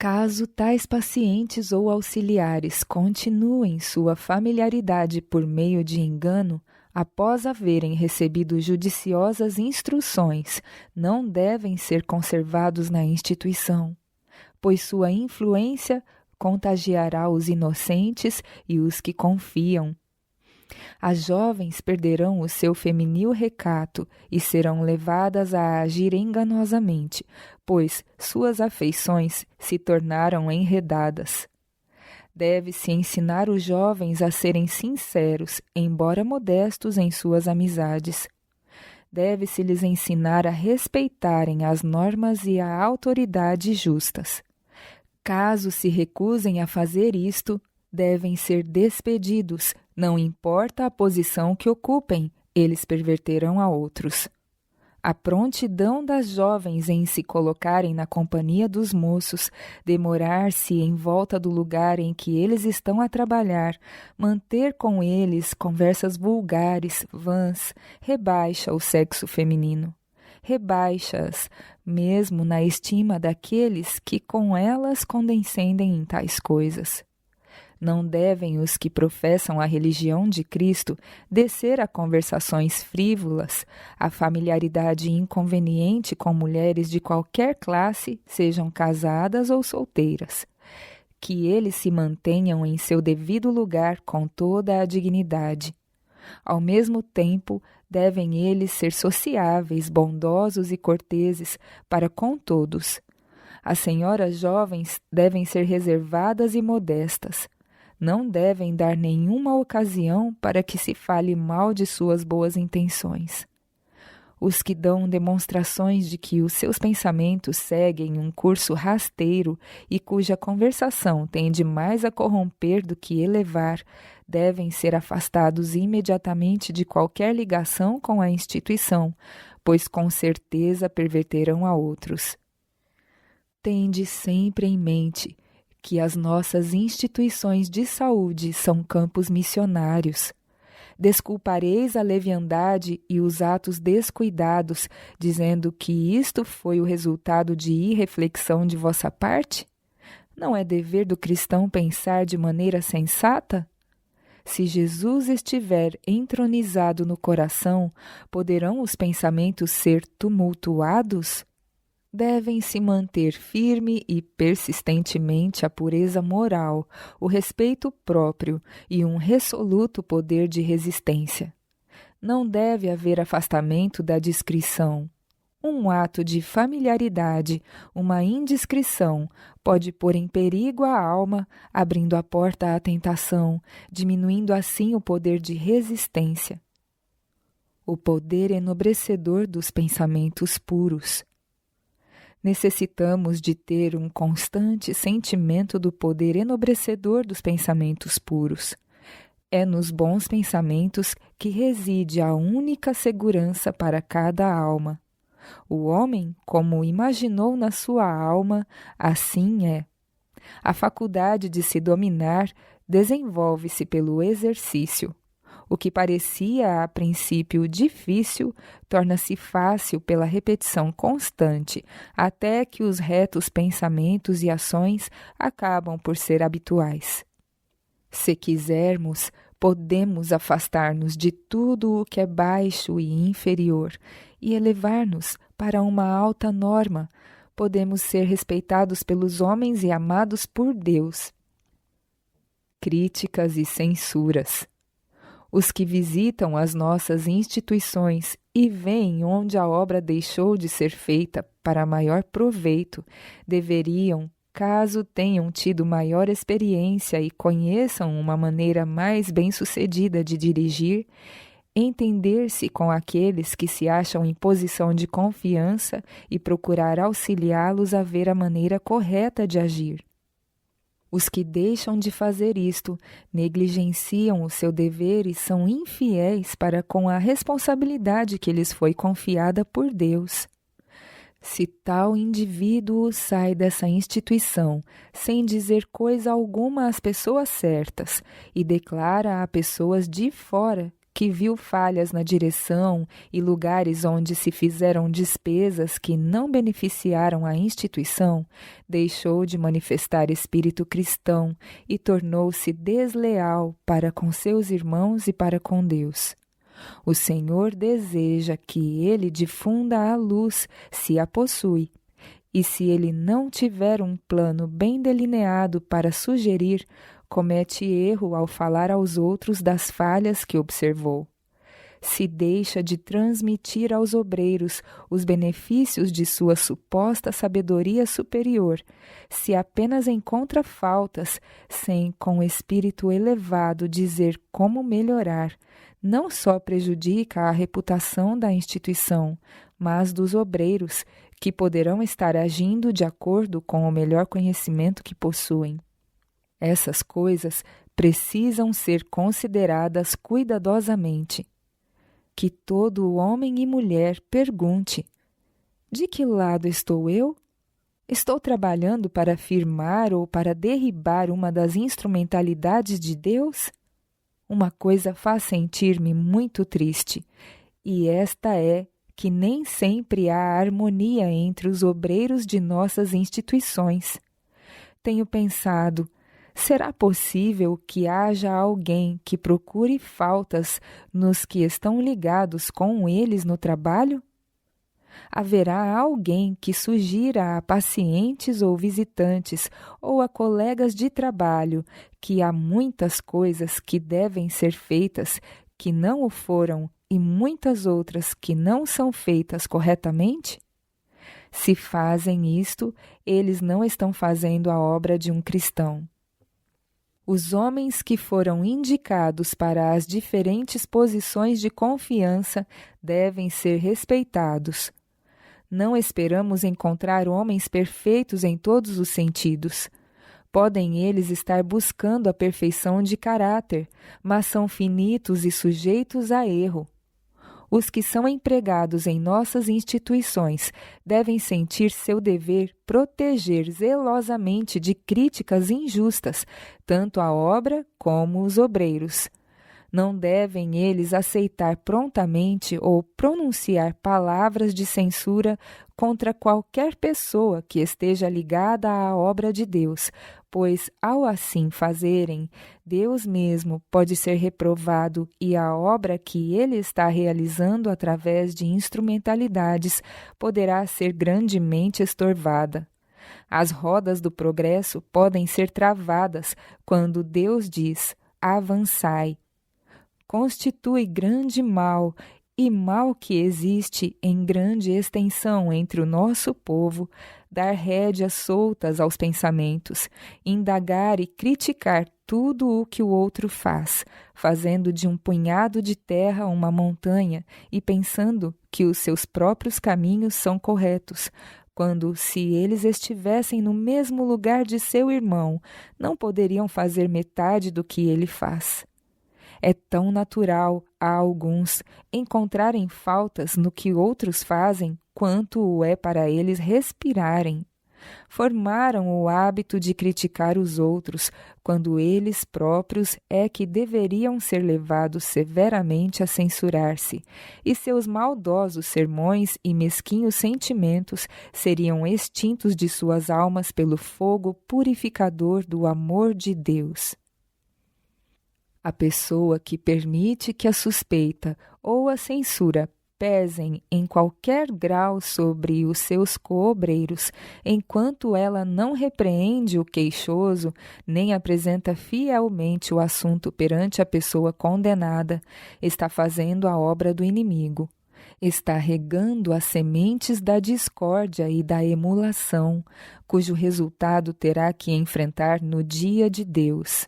Caso tais pacientes ou auxiliares continuem sua familiaridade por meio de engano, após haverem recebido judiciosas instruções, não devem ser conservados na instituição, pois sua influência contagiará os inocentes e os que confiam. As jovens perderão o seu feminil recato e serão levadas a agir enganosamente, pois suas afeições se tornaram enredadas. Deve-se ensinar os jovens a serem sinceros, embora modestos em suas amizades. Deve-se lhes ensinar a respeitarem as normas e a autoridade justas. Caso se recusem a fazer isto, devem ser despedidos, não importa a posição que ocupem, eles perverterão a outros. A prontidão das jovens em se colocarem na companhia dos moços, demorar-se em volta do lugar em que eles estão a trabalhar, manter com eles conversas vulgares, vãs, rebaixa o sexo feminino. Rebaixa-as, mesmo na estima daqueles que com elas condescendem em tais coisas. Não devem os que professam a religião de Cristo descer a conversações frívolas, a familiaridade inconveniente com mulheres de qualquer classe, sejam casadas ou solteiras. Que eles se mantenham em seu devido lugar com toda a dignidade. Ao mesmo tempo, devem eles ser sociáveis, bondosos e corteses para com todos. As senhoras jovens devem ser reservadas e modestas. Não devem dar nenhuma ocasião para que se fale mal de suas boas intenções. Os que dão demonstrações de que os seus pensamentos seguem um curso rasteiro e cuja conversação tende mais a corromper do que elevar, devem ser afastados imediatamente de qualquer ligação com a instituição, pois com certeza perverterão a outros. Tende sempre em mente que as nossas instituições de saúde são campos missionários. Desculpareis a leviandade e os atos descuidados, dizendo que isto foi o resultado de irreflexão de vossa parte? Não é dever do cristão pensar de maneira sensata? Se Jesus estiver entronizado no coração, poderão os pensamentos ser tumultuados? Devem-se manter firme e persistentemente a pureza moral, o respeito próprio e um resoluto poder de resistência. Não deve haver afastamento da discrição. Um ato de familiaridade, uma indiscrição, pode pôr em perigo a alma, abrindo a porta à tentação, diminuindo assim o poder de resistência. O poder enobrecedor dos pensamentos puros. Necessitamos de ter um constante sentimento do poder enobrecedor dos pensamentos puros. É nos bons pensamentos que reside a única segurança para cada alma. O homem, como imaginou na sua alma, assim é. A faculdade de se dominar desenvolve-se pelo exercício. O que parecia a princípio difícil torna-se fácil pela repetição constante, até que os retos pensamentos e ações acabam por ser habituais. Se quisermos, podemos afastar-nos de tudo o que é baixo e inferior e elevar-nos para uma alta norma. Podemos ser respeitados pelos homens e amados por Deus. Críticas e censuras. Os que visitam as nossas instituições e veem onde a obra deixou de ser feita para maior proveito, deveriam, caso tenham tido maior experiência e conheçam uma maneira mais bem-sucedida de dirigir, entender-se com aqueles que se acham em posição de confiança e procurar auxiliá-los a ver a maneira correta de agir. Os que deixam de fazer isto negligenciam o seu dever e são infiéis para com a responsabilidade que lhes foi confiada por Deus. Se tal indivíduo sai dessa instituição sem dizer coisa alguma às pessoas certas e declara a pessoas de fora que viu falhas na direção e lugares onde se fizeram despesas que não beneficiaram a instituição, deixou de manifestar espírito cristão e tornou-se desleal para com seus irmãos e para com Deus. O Senhor deseja que ele difunda a luz, se a possui, e se ele não tiver um plano bem delineado para sugerir, comete erro ao falar aos outros das falhas que observou. Se deixa de transmitir aos obreiros os benefícios de sua suposta sabedoria superior, se apenas encontra faltas, sem com espírito elevado dizer como melhorar, não só prejudica a reputação da instituição, mas dos obreiros, que poderão estar agindo de acordo com o melhor conhecimento que possuem. Essas coisas precisam ser consideradas cuidadosamente. Que todo homem e mulher pergunte: de que lado estou eu? Estou trabalhando para afirmar ou para derribar uma das instrumentalidades de Deus? Uma coisa faz sentir-me muito triste, e esta é que nem sempre há harmonia entre os obreiros de nossas instituições. Tenho pensado: será possível que haja alguém que procure faltas nos que estão ligados com eles no trabalho? Haverá alguém que sugira a pacientes ou visitantes ou a colegas de trabalho que há muitas coisas que devem ser feitas que não o foram e muitas outras que não são feitas corretamente? Se fazem isto, eles não estão fazendo a obra de um cristão. Os homens que foram indicados para as diferentes posições de confiança devem ser respeitados. Não esperamos encontrar homens perfeitos em todos os sentidos. Podem eles estar buscando a perfeição de caráter, mas são finitos e sujeitos a erro. Os que são empregados em nossas instituições devem sentir seu dever proteger zelosamente de críticas injustas, tanto a obra como os obreiros. Não devem eles aceitar prontamente ou pronunciar palavras de censura contra qualquer pessoa que esteja ligada à obra de Deus, pois, ao assim fazerem, Deus mesmo pode ser reprovado e a obra que ele está realizando através de instrumentalidades poderá ser grandemente estorvada. As rodas do progresso podem ser travadas quando Deus diz: avançai. Constitui grande mal, e mal que existe em grande extensão entre o nosso povo, dar rédeas soltas aos pensamentos, indagar e criticar tudo o que o outro faz, fazendo de um punhado de terra uma montanha e pensando que os seus próprios caminhos são corretos, quando, se eles estivessem no mesmo lugar de seu irmão, não poderiam fazer metade do que ele faz. É tão natural a alguns encontrarem faltas no que outros fazem quanto o é para eles respirarem. Formaram o hábito de criticar os outros, quando eles próprios é que deveriam ser levados severamente a censurar-se, e seus maldosos sermões e mesquinhos sentimentos seriam extintos de suas almas pelo fogo purificador do amor de Deus. A pessoa que permite que a suspeita ou a censura pesem em qualquer grau sobre os seus coobreiros, enquanto ela não repreende o queixoso, nem apresenta fielmente o assunto perante a pessoa condenada, está fazendo a obra do inimigo. Está regando as sementes da discórdia e da emulação, cujo resultado terá que enfrentar no dia de Deus.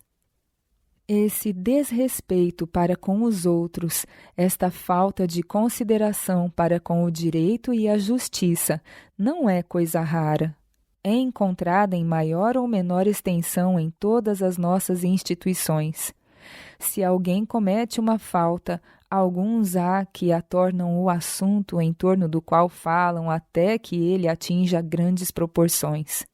Esse desrespeito para com os outros, esta falta de consideração para com o direito e a justiça, não é coisa rara. é encontrada em maior ou menor extensão em todas as nossas instituições. Se alguém comete uma falta, alguns há que a tornam o assunto em torno do qual falam até que ele atinja grandes proporções.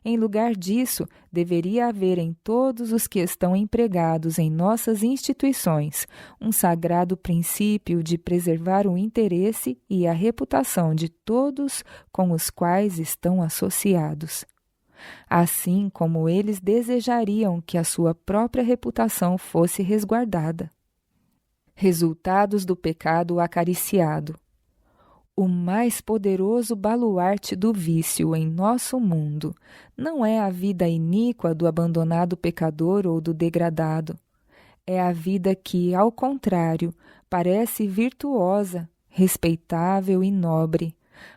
Em lugar disso, deveria haver em todos os que estão empregados em nossas instituições um sagrado princípio de preservar o interesse e a reputação de todos com os quais estão associados. Assim como eles desejariam que a sua própria reputação fosse resguardada. Resultados do pecado acariciado. O mais poderoso baluarte do vício em nosso mundo não é a vida iníqua do abandonado pecador ou do degradado. É a vida que, ao contrário, parece virtuosa, respeitável e nobre,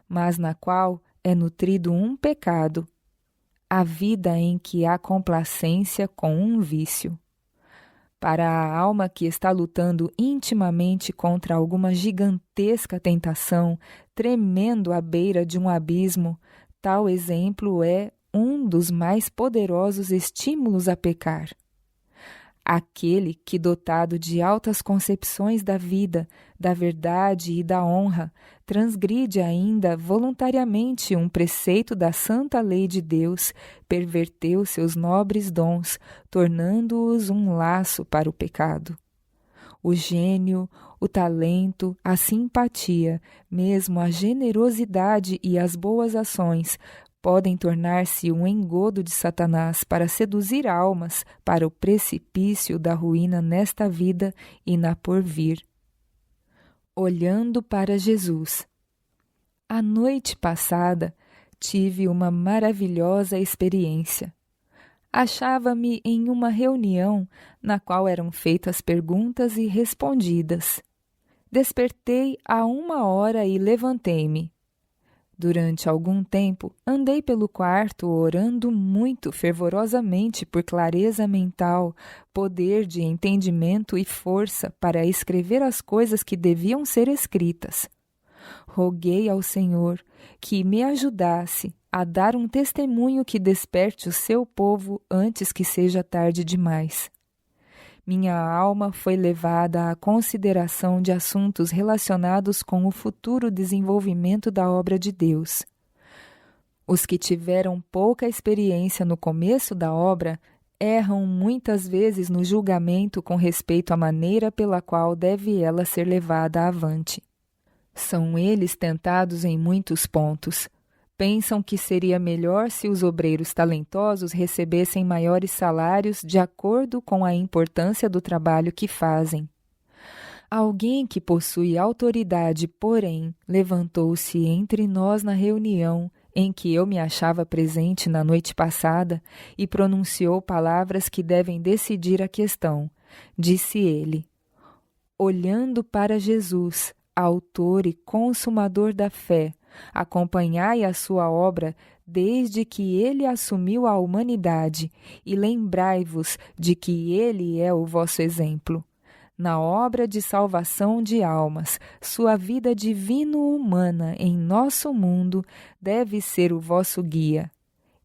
mas na qual é nutrido um pecado. A vida em que há complacência com um vício. Para a alma que está lutando intimamente contra alguma gigantesca tentação, tremendo à beira de um abismo, tal exemplo é um dos mais poderosos estímulos a pecar. Aquele que, dotado de altas concepções da vida, da verdade e da honra, transgride ainda voluntariamente um preceito da santa lei de Deus, perverteu seus nobres dons, tornando-os um laço para o pecado. O gênio, o talento, a simpatia, mesmo a generosidade e as boas ações, podem tornar-se um engodo de Satanás para seduzir almas para o precipício da ruína nesta vida e na porvir. Olhando para Jesus. A noite passada tive uma maravilhosa experiência. Achava-me em uma reunião na qual eram feitas perguntas e respondidas. Despertei a 1h e levantei-me. Durante algum tempo, andei pelo quarto orando muito fervorosamente por clareza mental, poder de entendimento e força para escrever as coisas que deviam ser escritas. Roguei ao Senhor que me ajudasse a dar um testemunho que desperte o seu povo antes que seja tarde demais. Minha alma foi levada à consideração de assuntos relacionados com o futuro desenvolvimento da obra de Deus. Os que tiveram pouca experiência no começo da obra erram muitas vezes no julgamento com respeito à maneira pela qual deve ela ser levada avante. São eles tentados em muitos pontos. Pensam que seria melhor se os obreiros talentosos recebessem maiores salários de acordo com a importância do trabalho que fazem. Alguém que possui autoridade, porém, levantou-se entre nós na reunião em que eu me achava presente na noite passada e pronunciou palavras que devem decidir a questão. Disse ele: olhando para Jesus, autor e consumador da fé, acompanhai a sua obra desde que ele assumiu a humanidade e lembrai-vos de que ele é o vosso exemplo. Na obra de salvação de almas, sua vida divino-humana em nosso mundo deve ser o vosso guia.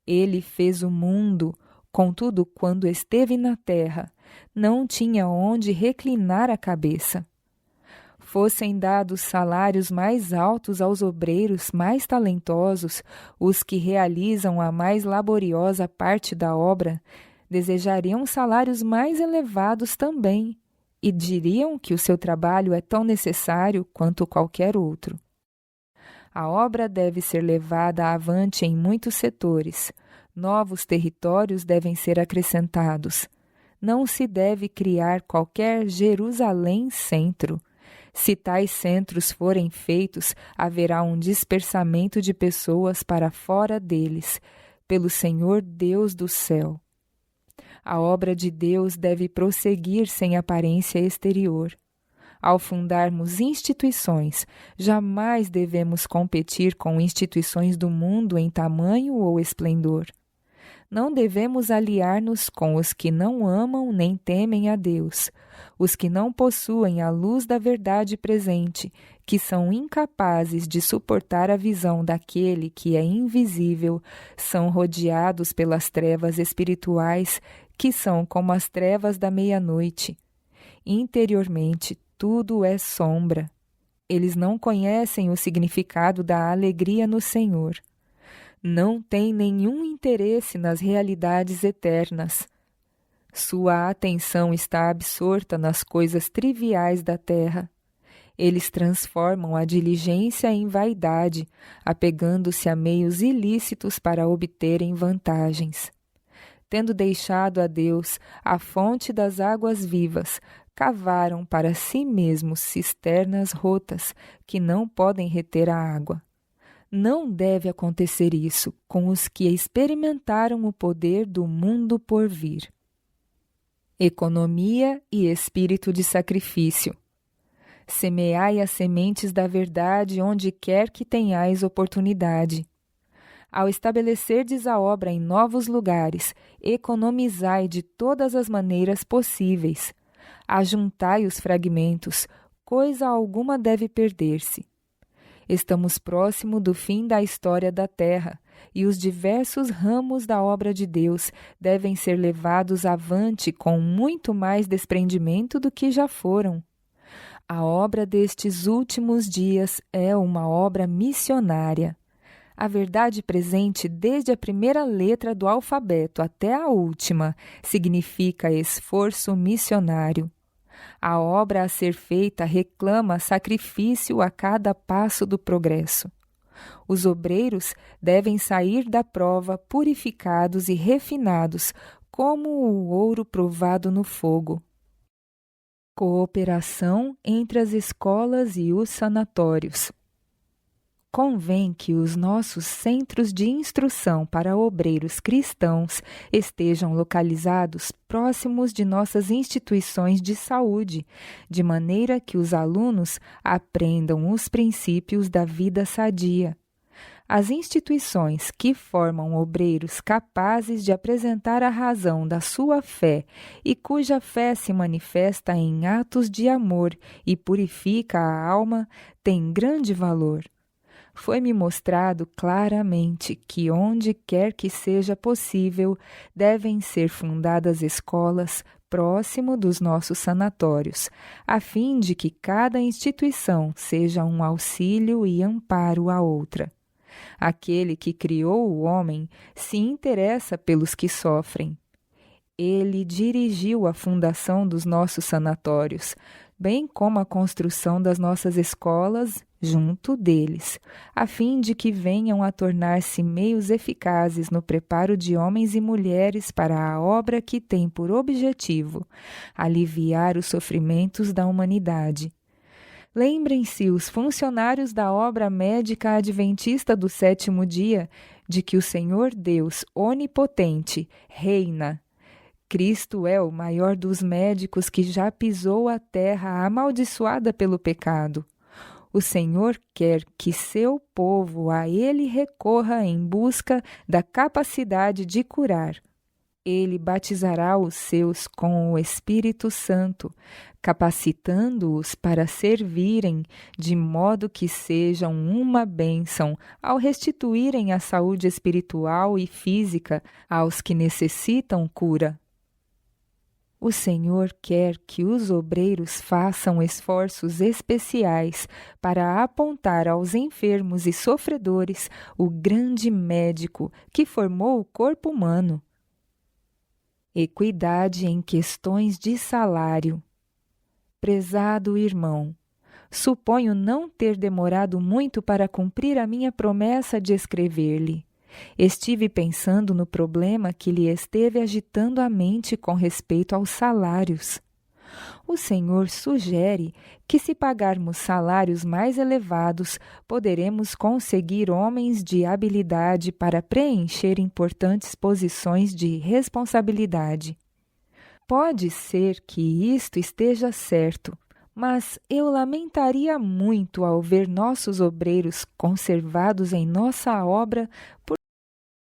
Ele fez o mundo, contudo, quando esteve na terra, não tinha onde reclinar a cabeça. Fossem dados salários mais altos aos obreiros mais talentosos, os que realizam a mais laboriosa parte da obra, desejariam salários mais elevados também, e diriam que o seu trabalho é tão necessário quanto qualquer outro. A obra deve ser levada avante em muitos setores. Novos territórios devem ser acrescentados. Não se deve criar qualquer Jerusalém centro. Se tais centros forem feitos, haverá um dispersamento de pessoas para fora deles, pelo Senhor Deus do céu. A obra de Deus deve prosseguir sem aparência exterior. Ao fundarmos instituições, jamais devemos competir com instituições do mundo em tamanho ou esplendor. Não devemos aliar-nos com os que não amam nem temem a Deus, os que não possuem a luz da verdade presente, que são incapazes de suportar a visão daquele que é invisível, são rodeados pelas trevas espirituais, que são como as trevas da meia-noite. Interiormente, tudo é sombra. Eles não conhecem o significado da alegria no Senhor. Não têm nenhum interesse nas realidades eternas. Sua atenção está absorta nas coisas triviais da terra. Eles transformam a diligência em vaidade, apegando-se a meios ilícitos para obterem vantagens. Tendo deixado a Deus, a fonte das águas vivas, cavaram para si mesmos cisternas rotas que não podem reter a água. Não deve acontecer isso com os que experimentaram o poder do mundo por vir. Economia e espírito de sacrifício. Semeai as sementes da verdade onde quer que tenhais oportunidade. Ao estabelecerdes a obra em novos lugares, economizai de todas as maneiras possíveis. Ajuntai os fragmentos, coisa alguma deve perder-se. Estamos próximo do fim da história da terra, e os diversos ramos da obra de Deus devem ser levados avante com muito mais desprendimento do que já foram. A obra destes últimos dias é uma obra missionária. A verdade presente desde a primeira letra do alfabeto até a última significa esforço missionário. A obra a ser feita reclama sacrifício a cada passo do progresso. Os obreiros devem sair da prova purificados e refinados, como o ouro provado no fogo. Cooperação entre as escolas e os sanatórios. Convém que os nossos centros de instrução para obreiros cristãos estejam localizados próximos de nossas instituições de saúde, de maneira que os alunos aprendam os princípios da vida sadia. As instituições que formam obreiros capazes de apresentar a razão da sua fé e cuja fé se manifesta em atos de amor e purifica a alma têm grande valor. Foi-me mostrado claramente que, onde quer que seja possível, devem ser fundadas escolas próximo dos nossos sanatórios, a fim de que cada instituição seja um auxílio e amparo à outra. Aquele que criou o homem se interessa pelos que sofrem. Ele dirigiu a fundação dos nossos sanatórios, bem como a construção das nossas escolas junto deles, a fim de que venham a tornar-se meios eficazes no preparo de homens e mulheres para a obra que tem por objetivo aliviar os sofrimentos da humanidade. Lembrem-se os funcionários da obra médica adventista do sétimo dia de que o Senhor Deus onipotente reina. Cristo é o maior dos médicos que já pisou a terra amaldiçoada pelo pecado. O Senhor quer que seu povo a Ele recorra em busca da capacidade de curar. Ele batizará os seus com o Espírito Santo, capacitando-os para servirem, de modo que sejam uma bênção ao restituírem a saúde espiritual e física aos que necessitam cura. O Senhor quer que os obreiros façam esforços especiais para apontar aos enfermos e sofredores o grande médico que formou o corpo humano. Equidade em questões de salário. Prezado irmão, suponho não ter demorado muito para cumprir a minha promessa de escrever-lhe. Estive pensando no problema que lhe esteve agitando a mente com respeito aos salários. O Senhor sugere que, se pagarmos salários mais elevados, poderemos conseguir homens de habilidade para preencher importantes posições de responsabilidade. Pode ser que isto esteja certo, mas eu lamentaria muito ao ver nossos obreiros conservados em nossa obra por